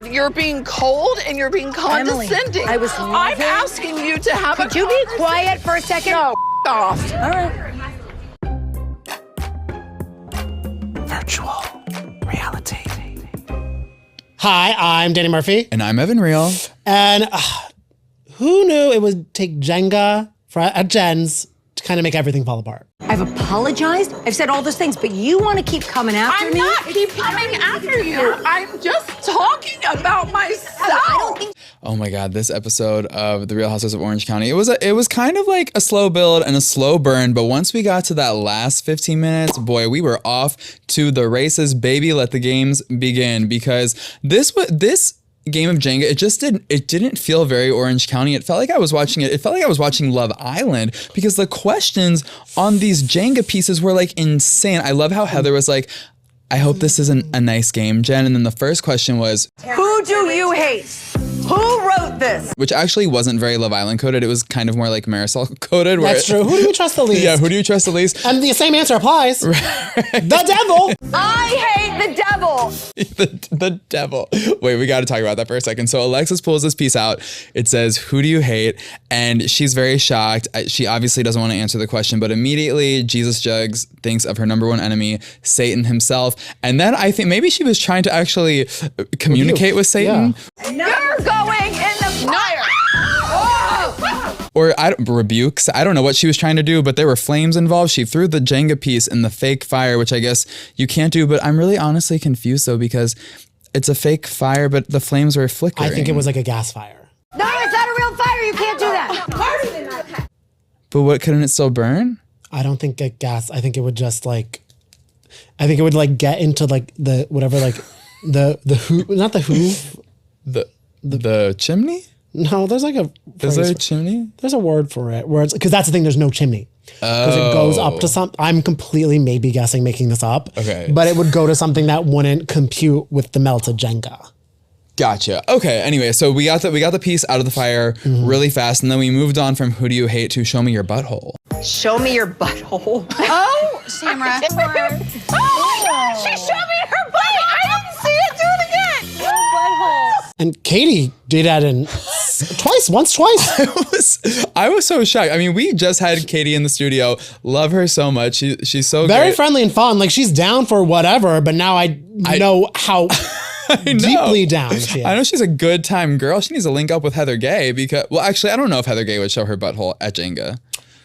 You're being cold and you're being condescending. Emily, I'm asking you to have Could you be quiet for a second? No, off. All right. Virtual reality. Hi, I'm Danny Murphy. And I'm Evan Real. And who knew it would take Jenga at Jen's to kind of make everything fall apart? I've apologized. I've said all those things, but you want to keep coming after I'm me? not keep coming after you. I'm just talking about myself. Oh my God, this episode of The Real Housewives of Orange County, it was kind of like a slow build and a slow burn, but once we got to that last 15 minutes, boy, we were off to the races. Baby, let the games begin, because this game of Jenga, it didn't feel very Orange County. It felt like I was watching Love Island, because the questions on these Jenga pieces were like insane. I love how Heather was like, I hope this isn't a nice game, Jen. And then the first question was, Who do you hate? Who wrote this? which actually wasn't very Love Island coded. It was kind of more like Marisol coded. That's true. Who do we trust the least? Yeah, who do you trust the least? And the same answer applies. The devil. I hate the devil. the devil. Wait, we got to talk about that for a second. So Alexis pulls this piece out. It says, who do you hate? And she's very shocked. She obviously doesn't want to answer the question, but immediately Jesus Jugs thinks of her number one enemy, Satan himself. And then I think maybe she was trying to actually communicate with Satan. Yeah. You're going in the fire. Or rebukes. I don't know what she was trying to do, but there were flames involved. She threw the Jenga piece in the fake fire, which I guess you can't do. But I'm really honestly confused though, because it's a fake fire, but the flames were flickering. I think it was like a gas fire. No, it's not a real fire. You can't do that. But what, couldn't it still burn? I don't think a gas. I think it would just like, get into like the whatever, like the hoof, not the hoof. The chimney? No, there's like a. Is there a chimney? There's a word for it where it's, because that's the thing. There's no chimney. Because it goes up to some. I'm completely maybe guessing, making this up. Okay. But it would go to something that wouldn't compute with the melted Jenga. Gotcha. Okay. Anyway, so we got the piece out of the fire really fast, and then we moved on from who do you hate to show me your butthole. Show me your butthole. Oh, Samra. Oh my God, she showed me her butt. I didn't see it. Do it again. Your butthole. And Katie did that once, twice. I was so shocked. I mean, we just had Katie in the studio. Love her so much. She's so Very great. friendly and fun. Like, she's down for whatever, but now I know how deeply down she is. I know she's a good time girl. She needs to link up with Heather Gay, because, well, actually, I don't know if Heather Gay would show her butthole at Jenga.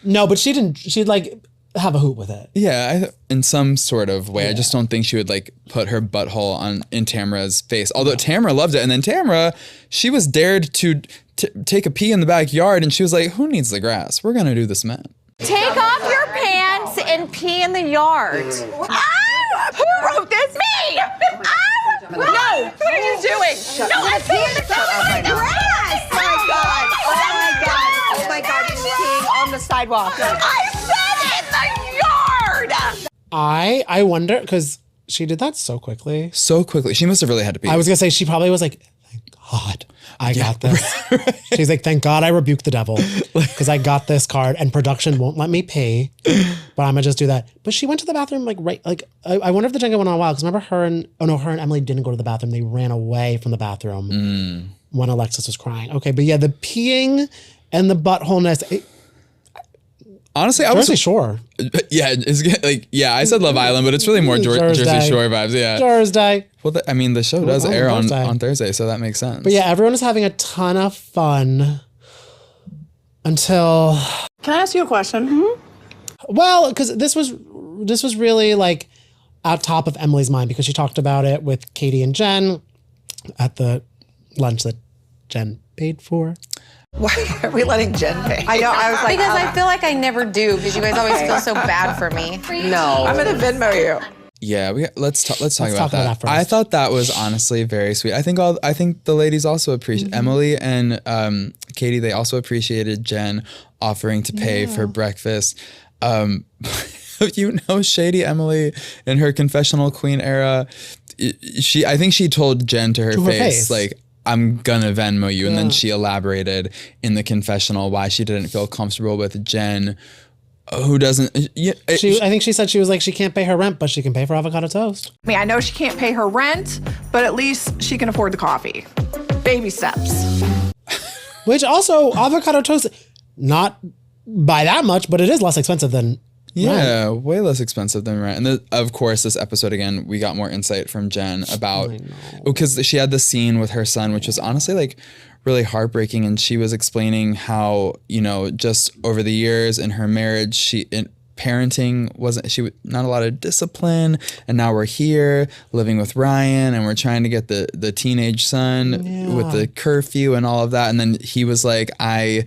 No, but she didn't. She'd like have a hoot with it. Yeah, in some sort of way. Yeah. I just don't think she would like put her butthole in Tamara's face. Although Tamara loved it. And then Tamara, she was dared to take a pee in the backyard, and she was like, who needs the grass? We're going to do this, man. Take off your pants and pee in the yard. Who wrote this? Me! No! What are you doing? No, I'm peeing the grass! Oh my God. Oh my God. Oh my God. You're peeing on the sidewalk. I said in the yard! I wonder, because she did that so quickly. So quickly. She must have really had to pee. I was going to say, she probably was like, thank God I got this. She's like, thank God I rebuked the devil, because I got this card and production won't let me pay, but I'm going to just do that. But she went to the bathroom I wonder if the Jenga went on a while, because remember her and Emily didn't go to the bathroom. They ran away from the bathroom when Alexis was crying. Okay, but yeah, the peeing and the buttholeness. Honestly, I Jersey Shore. Yeah, it's like, yeah, I said Love Island, but it's really more Jersey Shore vibes. Yeah. Thursday. Well, I mean, the show does air on Thursday, so that makes sense. But yeah, everyone is having a ton of fun until. Can I ask you a question? Mm-hmm. Well, because this was really like at top of Emily's mind, because she talked about it with Katie and Jen at the lunch that Jen paid for. Why are we letting Jen pay? I know. I was like, Because I feel like I never do, because you guys always feel so bad for me. no. I'm gonna Venmo you. Yeah, let's talk about talk about that first. I thought that was honestly very sweet. I think the ladies also appreciate Emily and Katie. They also appreciated Jen offering to pay for breakfast. You know, shady Emily in her confessional queen era. I think she told Jen to her face like, I'm gonna Venmo you. And then she elaborated in the confessional why she didn't feel comfortable with Jen who doesn't. I think she said she was like, she can't pay her rent, but she can pay for avocado toast. I mean, I know she can't pay her rent, but at least she can afford the coffee. Baby steps. Which also, avocado toast, not by that much, but it is less expensive than rent. Way less expensive than rent. And of course, this episode, again, we got more insight from Jen about, because she had this scene with her son, which was honestly like really heartbreaking. And she was explaining how, just over the years in her marriage, parenting wasn't not a lot of discipline, and now we're here living with Ryan and we're trying to get the teenage son with the curfew and all of that. And then he was like, I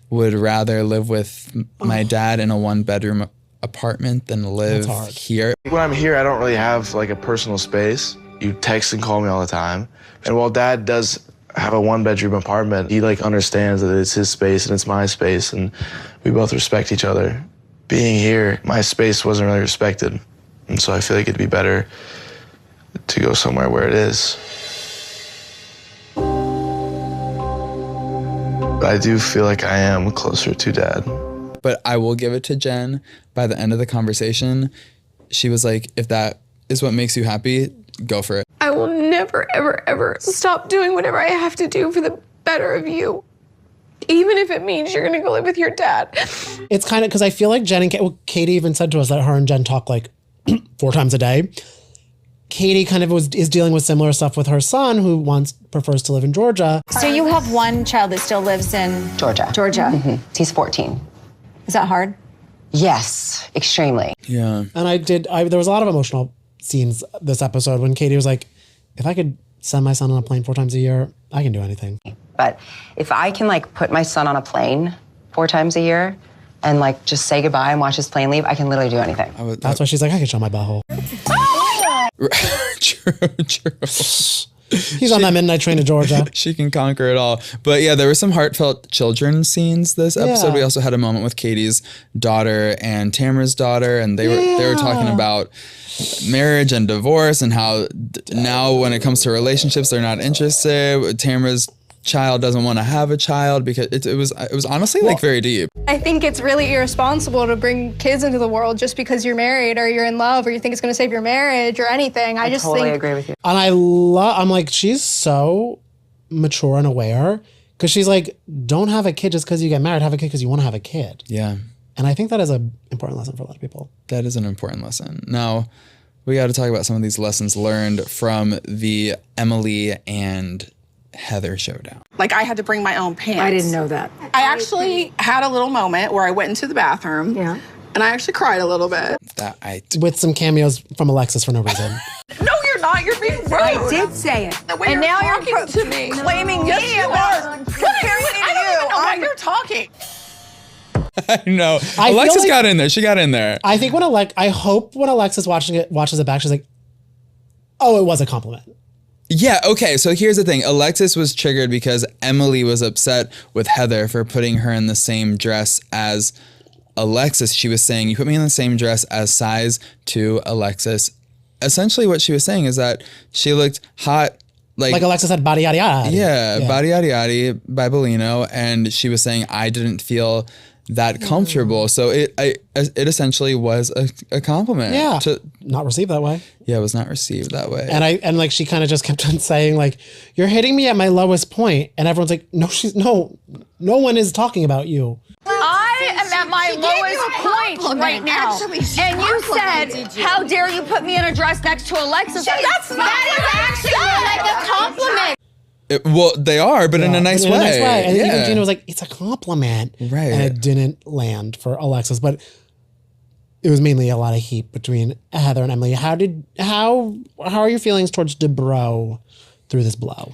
would rather live with my dad in a 1-bedroom apartment than live here. When I'm here, I don't really have like a personal space. You text and call me all the time. And while Dad does have a 1-bedroom apartment, he like understands that it's his space and it's my space, and we both respect each other. Being here, my space wasn't really respected. And so I feel like it'd be better to go somewhere where it is. But I do feel like I am closer to Dad. But I will give it to Jen. By the end of the conversation, she was like, if that is what makes you happy, go for it. I will never, ever, ever stop doing whatever I have to do for the better of you. Even if it means you're going to go live with your dad. It's kind of, because I feel like Jen and Katie even said to us that her and Jen talk like 4 times a day. Katie kind of is dealing with similar stuff with her son, who prefers to live in Georgia. So you have one child that still lives in Georgia. Georgia. He's 14. Is that hard? Yes, extremely. Yeah. And there was a lot of emotional scenes this episode when Katie was like, if I could send my son on a plane 4 times a year, I can do anything. But if I can like put my son on a plane 4 times a year and like just say goodbye and watch his plane leave, I can literally do anything. That's why she's like, I can show my butthole. True. He's on that midnight train to Georgia. She can conquer it all. But yeah, there were some heartfelt children's scenes this episode. We also had a moment with Katie's daughter and Tamara's daughter, and they were talking about marriage and divorce and how now when it comes to relationships, they're not interested. Tamara's child doesn't want to have a child because it was honestly like very deep. I think it's really irresponsible to bring kids into the world just because you're married or you're in love or you think it's going to save your marriage or anything. I just totally think agree with you. And I'm like, she's so mature and aware, because she's like, don't have a kid just because you get married. Have a kid because you want to have a kid. Yeah. And I think that is an important lesson for a lot of people. That is an important lesson. Now, we got to talk about some of these lessons learned from the Emily and Heather showdown. Like, I had to bring my own pants. I didn't know that. I actually had a little moment where I went into the bathroom. Yeah. And I actually cried a little bit. With some cameos from Alexis for no reason. No, you're not. You're being rude. I did say it. The way and now you're talking to me. Claiming yes, me you are. comparing me to I don't even know why you. you're talking. I know. I Alexis like, got in there. She got in there. I think I hope when Alexis watches it back, she's like, oh, it was a compliment. Yeah, okay, so here's the thing. Alexis was triggered because Emily was upset with Heather for putting her in the same dress as Alexis. She was saying, you put me in the same dress as size 2 Alexis. Essentially what she was saying is that she looked hot. Like Alexis had body yada yada. Yeah, body yada yada by Bellino, and she was saying, I didn't feel that comfortable. So it essentially was a compliment. Yeah. Not received that way. Yeah, it was not received that way. And she kind of just kept on saying like, you're hitting me at my lowest point. And everyone's like, no one is talking about you. I am at my lowest point right now. Actually, and you said, how dare you put me in a dress next to Alexis? That is actually like a compliment. Well, they are, but in a nice way. And even Gina was like, it's a compliment. Right. And it didn't land for Alexis, but it was mainly a lot of heat between Heather and Emily. How are your feelings towards Dubrow through this blow?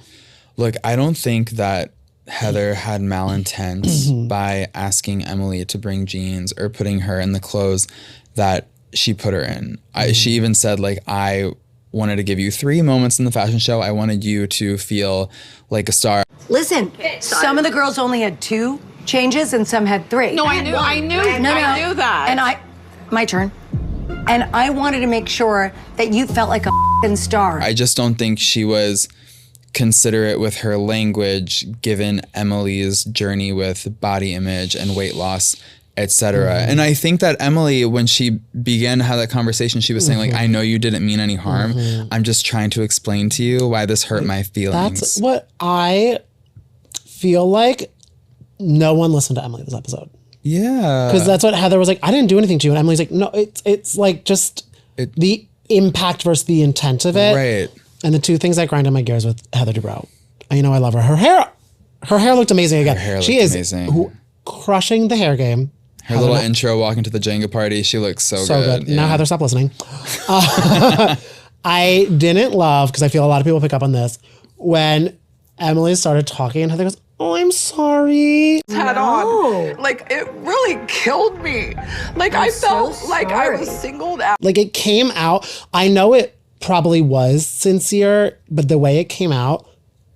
Look, I don't think that Heather had malintent by asking Emily to bring jeans or putting her in the clothes that she put her in. She even said, like, I wanted to give you 3 moments in the fashion show. I wanted you to feel like a star. Listen, some of the girls only had 2 changes and some had 3. No, I knew that. And my turn. And I wanted to make sure that you felt like a f***ing star. I just don't think she was considerate with her language given Emily's journey with body image and weight loss etc. And I think that Emily, when she began to have that conversation, she was saying like, I know you didn't mean any harm. I'm just trying to explain to you why this hurt my feelings. That's what I feel like. No one listened to Emily this episode. Yeah. Because that's what Heather was like, I didn't do anything to you. And Emily's like, no, it's like just the impact versus the intent of it. Right. And the two things that grind on my gears with Heather Dubrow. I love her. Her hair looked amazing again. Her hair looked she is amazing. Crushing the hair game. Her little intro walking to the Jenga party, she looks so good. Yeah. Now Heather, stop listening. I didn't love, because I feel a lot of people pick up on this, when Emily started talking and Heather goes, oh, I'm sorry. Head on. Like, it really killed me. Like, I felt like I was singled out. Like, it came out. I know it probably was sincere, but the way it came out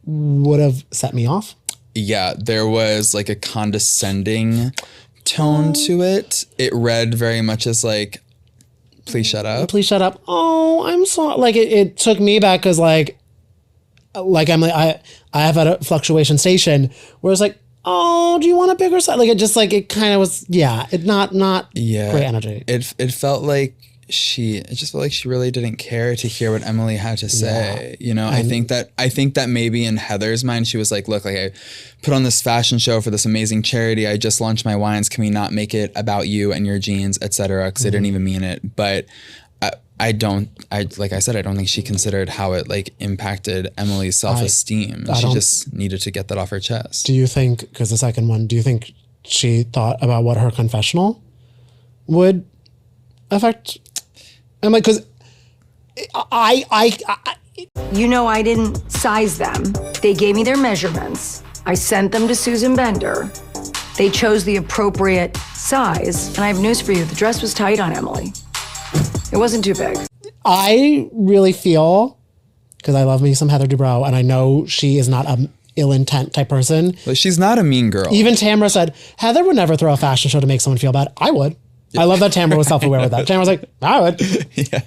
would have set me off. Yeah, there was like a condescending tone to it. It read very much as like, please shut up. Please shut up. Oh, I'm sorry. Like, it took me back because like Emily, I have had a fluctuation station where it's like, oh, do you want a bigger size? Like, it just like, it kind of was, it not great energy. It felt like it just felt like she really didn't care to hear what Emily had to say. You know, I think that maybe in Heather's mind, she was like, look, like I put on this fashion show for this amazing charity. I just launched my wines. Can we not make it about you and your jeans, et cetera? Because I didn't even mean it. But like I said, I don't think she considered how it like impacted Emily's self-esteem. She just needed to get that off her chest. Do you think, because the second one, do you think she thought about what her confessional would affect Emily? Because I I didn't size them. They gave me their measurements. I sent them to Susan Bender. They chose the appropriate size. And I have news for you. The dress was tight on Emily. It wasn't too big. I really feel, because I love me some Heather Dubrow, and I know she is not an ill intent type person. Like, she's not a mean girl. Even Tamara said, Heather would never throw a fashion show to make someone feel bad. I would. I love that Tamara was self-aware with that. Tamara was like, I would. Yeah.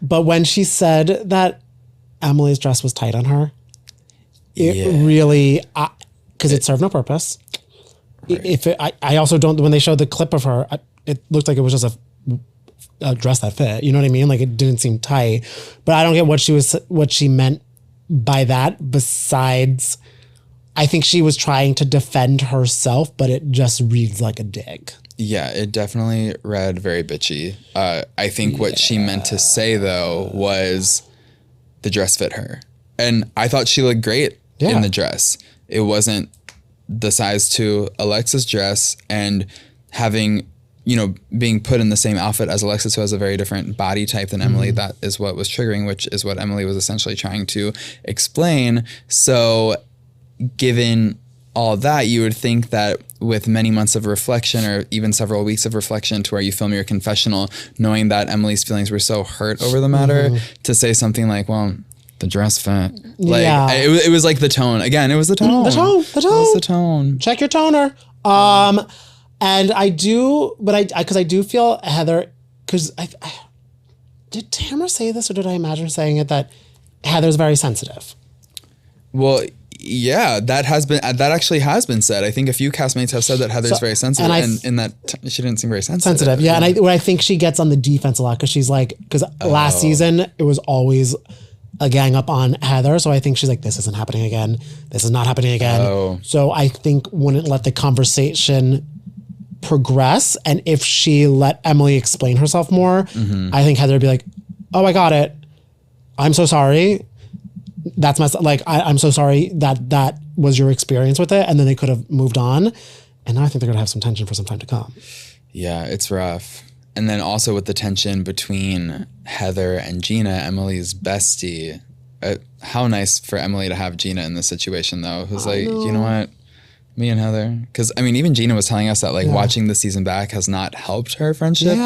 But when she said that Emily's dress was tight on her, it really, because it served no purpose. Right. I also don't, when they showed the clip of her, it looked like it was just a dress that fit. You know what I mean? Like, it didn't seem tight. But I don't get what she meant by that, besides, I think she was trying to defend herself, but it just reads like a dig. Yeah, it definitely read very bitchy. I think what she meant to say, though, was the dress fit her. And I thought she looked great in the dress. It wasn't the size 2 Alexis dress, and having, being put in the same outfit as Alexis, who has a very different body type than Emily, that is what was triggering, which is what Emily was essentially trying to explain. So given all that, you would think that with many months of reflection, or even several weeks of reflection, to where you film your confessional, knowing that Emily's feelings were so hurt over the matter, to say something like, well, the dress fit. Like, it was like the tone. Again, it was the tone. The tone. It was the tone. Check your toner. And I do, but because I do feel Heather, because did Tamara say this, or did I imagine her saying it, that Heather's very sensitive? Well, yeah, that actually has been said. I think a few castmates have said that Heather's very sensitive, and in that she didn't seem very sensitive. Yeah, and I think she gets on the defense a lot, because she's like, because last season it was always a gang up on Heather, so I think she's like, this isn't happening again. This is not happening again. So I think wouldn't let the conversation progress, and if she let Emily explain herself more, I think Heather would be like, oh, I got it. I'm so sorry. That's my, like, I'm so sorry that was your experience with it. And then they could have moved on. And now I think they're going to have some tension for some time to come. Yeah, it's rough. And then also with the tension between Heather and Gina, Emily's bestie. How nice for Emily to have Gina in this situation, though. Who's like, you know what? Me and Heather. Because, I mean, even Gina was telling us that, like, watching the season back has not helped her friendship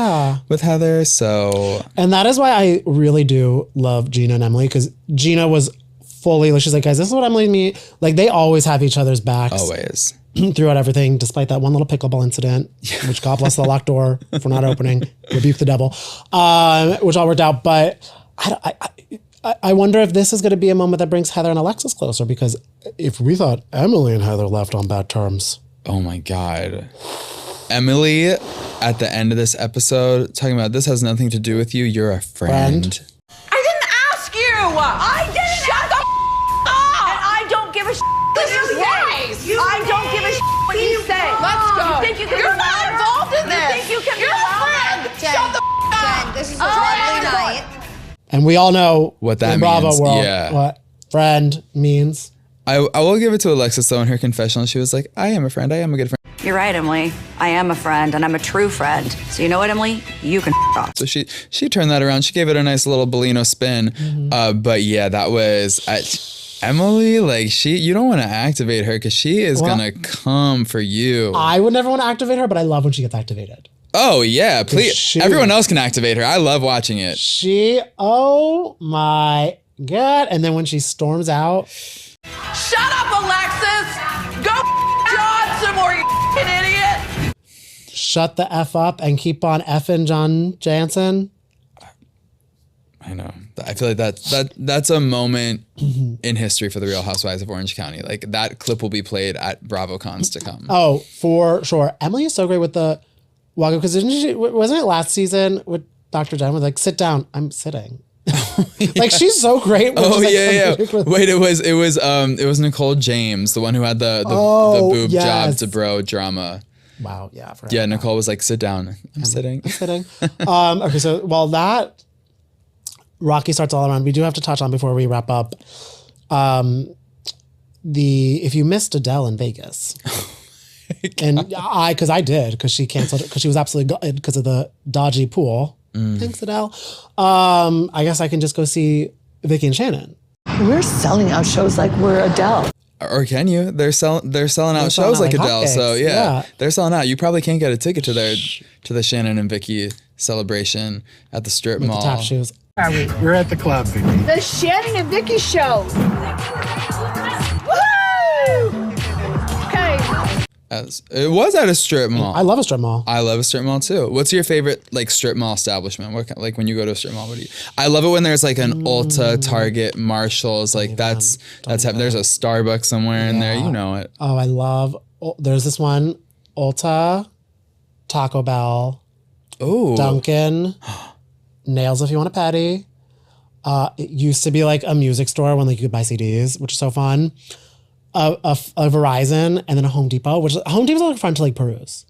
with Heather. So. And that is why I really do love Gina and Emily. Because Gina was fully, like, she's like, guys, this is what Emily and me, like, they always have each other's backs. Always. Throughout everything, despite that one little pickleball incident, which God bless the locked door for not opening, rebuke the devil, which all worked out. But I wonder if this is going to be a moment that brings Heather and Alexis closer, because if we thought Emily and Heather left on bad terms. Oh my God. Emily at the end of this episode talking about this has nothing to do with you. You're a friend. I didn't ask you. I didn't. Shut the up. And I don't give a what you say. I don't give a what you say. Let's go. You think you can You're not involved in this. You think you can You're a friend. Shut the up. Jen, this is a lovely night. And we all know what that in Bravo means. world Yeah. what friend means. I will give it to Alexis though in her confessional. She was like, I am a friend. I am a good friend. You're right, Emily. I am a friend, and I'm a true friend. So you know what, Emily? You can off. So she turned that around. She gave it a nice little Bellino spin. But yeah, that was Emily. Like you don't want to activate her because she is gonna come for you. I would never want to activate her, but I love when she gets activated. Oh yeah, please. Everyone else can activate her. I love watching it. Oh my God. And then when she storms out. Shut up, Alexis. Go John some more, you idiot. Shut the F up and keep on effing John Jansen. I know. I feel like that's a moment in history for the Real Housewives of Orange County. Like that clip will be played at BravoCons to come. Oh, for sure. Emily is so great with the walk up because wasn't it last season with Dr. Jen was like, sit down. I'm sitting. Like she's so great. Oh yeah. Wait, it was Nicole James, the one who had the boob job Dubrow drama. Wow, yeah. Yeah, Nicole was like, sit down. I'm sitting. Okay, so while that Rocky starts all around, we do have to touch on before we wrap up. If you missed Adele in Vegas. And I did, because she canceled it because she was absolutely gutted because of the dodgy pool. Thanks, Adele. I guess I can just go see Vicky and Shannon. We're selling out shows like we're Adele. Or can you? They're selling out shows like Adele. hotcakes. So yeah, they're selling out. You probably can't get a ticket to the Shannon and Vicky celebration at the strip mall. The tap shoes. We're at the club, Vicky. The Shannon and Vicky show. Woo! Okay. It was at a strip mall. I love a strip mall. I love a strip mall too. What's your favorite like strip mall establishment? Like when you go to a strip mall, I love it when there's like an Ulta, Target, Marshalls. Like that's there's a Starbucks somewhere in there. You know it. Oh, I love. There's this one, Ulta, Taco Bell, Dunkin', Nails if you want a patty. It used to be like a music store when like you could buy CDs, which is so fun. A Verizon and then a Home Depot, which Home Depot's like fun to like peruse.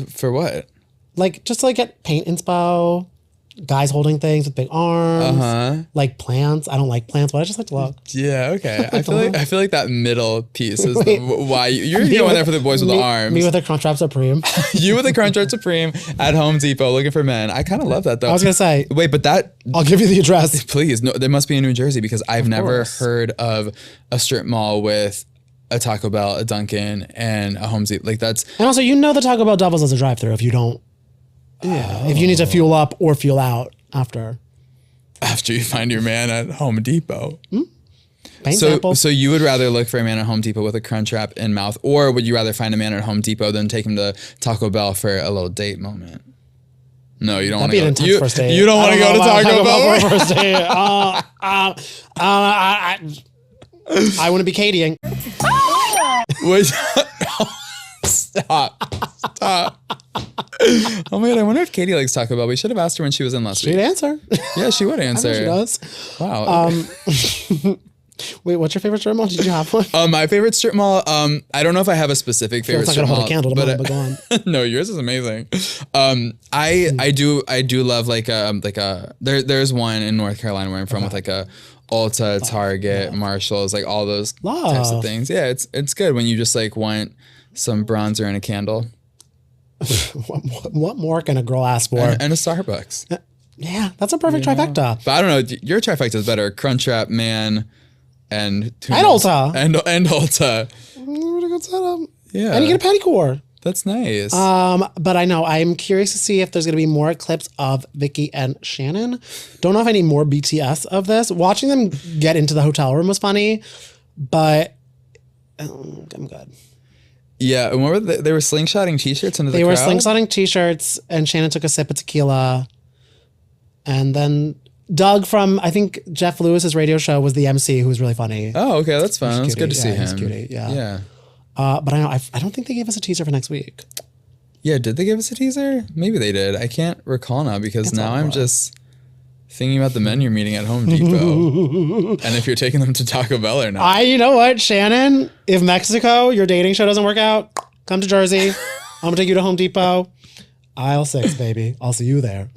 For what? Like just to like get paint inspo, guys holding things with big arms, like plants. I don't like plants, but I just like to look. Yeah, okay. I feel like that middle piece is why you're going there for the boys with the arms. Me with a Crunchwrap Supreme. You with a Crunchwrap Supreme at Home Depot looking for men. I kind of love that though. I was gonna say. Wait, but I'll give you the address. Please, no, there must be in New Jersey because I've never heard of a strip mall with a Taco Bell, a Dunkin', and a Home Depot. Like that's. And also, the Taco Bell doubles as a drive-through if you don't. If you need to fuel up or fuel out after you find your man at Home Depot. Sample. So you would rather look for a man at Home Depot with a Crunchwrap in mouth, or would you rather find a man at Home Depot than take him to Taco Bell for a little date moment? No, you don't want to go. You don't want to go to Taco Bell for a first date. I want to be Katieing. Stop. Oh my God, I wonder if Katie likes Taco Bell. We should have asked her when she was in last week. She'd answer. Yeah, she would answer. She does. Wow. Wait, what's your favorite strip mall? Did you have one? My favorite strip mall, I don't know if I have a specific favorite strip mall. It's not gonna hold a candle to mine, but go on. No, yours is amazing. I do love like a there's one in North Carolina where I'm from with like a Ulta, Target, Marshalls, like all those types of things. Yeah, it's good when you just like want some bronzer and a candle. What more can a girl ask for? And a Starbucks. Yeah, that's a perfect trifecta. But I don't know, your trifecta is better. Crunchwrap, man, and Ulta. And Ulta. Yeah. And you get a pedicure. That's nice. But I know I'm curious to see if there's gonna be more clips of Vicky and Shannon. Don't know if I need more BTS of this. Watching them get into the hotel room was funny, but I'm good. Yeah, and what were they were slingshotting t-shirts into the crowd? They were slingshotting t-shirts, and Shannon took a sip of tequila. And then Doug from, I think, Jeff Lewis's radio show was the MC, who was really funny. Oh, okay, that's fun. It's good to see him. He's cutie, yeah. But I don't think they gave us a teaser for next week. Yeah, did they give us a teaser? Maybe they did. I can't recall now because now I'm just thinking about the men you're meeting at Home Depot. And if you're taking them to Taco Bell or not. You know what, Shannon? If Mexico, your dating show doesn't work out, come to Jersey. I'm going to take you to Home Depot. Aisle 6, baby. I'll see you there.